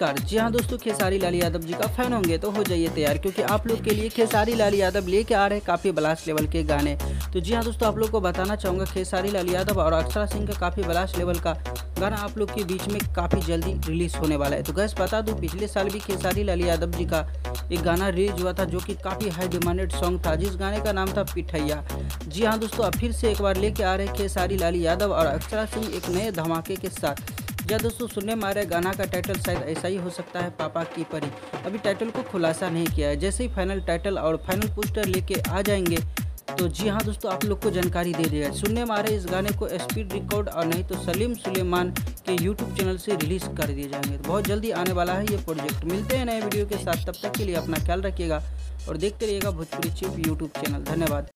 नमस्कार। जी हाँ दोस्तों, खेसारी लाल यादव जी का फ़ैन होंगे तो हो जाइए तैयार, क्योंकि आप लोग के लिए खेसारी लाल यादव लेके आ रहे हैं काफ़ी ब्लास्ट लेवल के गाने। तो जी हाँ दोस्तों, आप लोग को बताना चाहूँगा खेसारी लाल यादव और अक्षरा सिंह का काफ़ी ब्लास्ट लेवल का गाना आप लोग के बीच में काफ़ी जल्दी रिलीज़ होने वाला है। तो गैस बता दूँ, पिछले साल भी खेसारी लाल यादव जी का एक गाना रिलीज हुआ था जो कि काफ़ी हाई डिमांडेड सॉन्ग था, जिस गाने का नाम था पिठैया। जी हाँ दोस्तों, अब फिर से एक बार लेके आ रहे हैं खेसारी लाल यादव और अक्षरा सिंह एक नए धमाके के साथ। या दोस्तों, सुनने में आ रहा है गाना का टाइटल शायद ऐसा ही हो सकता है, पापा की परी। अभी टाइटल को खुलासा नहीं किया है, जैसे ही फाइनल टाइटल और फाइनल पोस्टर लेके आ जाएंगे तो जी हाँ दोस्तों, आप लोग को जानकारी दे दिया है। सुनने में आ रहे इस गाने को स्पीड रिकॉर्ड और नहीं तो सलीम सुलेमान के यूट्यूब चैनल से रिलीज़ कर दिए जाएंगे। तो बहुत जल्दी आने वाला है ये प्रोजेक्ट। मिलते हैं नए वीडियो के साथ, तब तक के लिए अपना ख्याल रखिएगा और देखते रहिएगा भोजपुरी चिप यूट्यूब चैनल। धन्यवाद।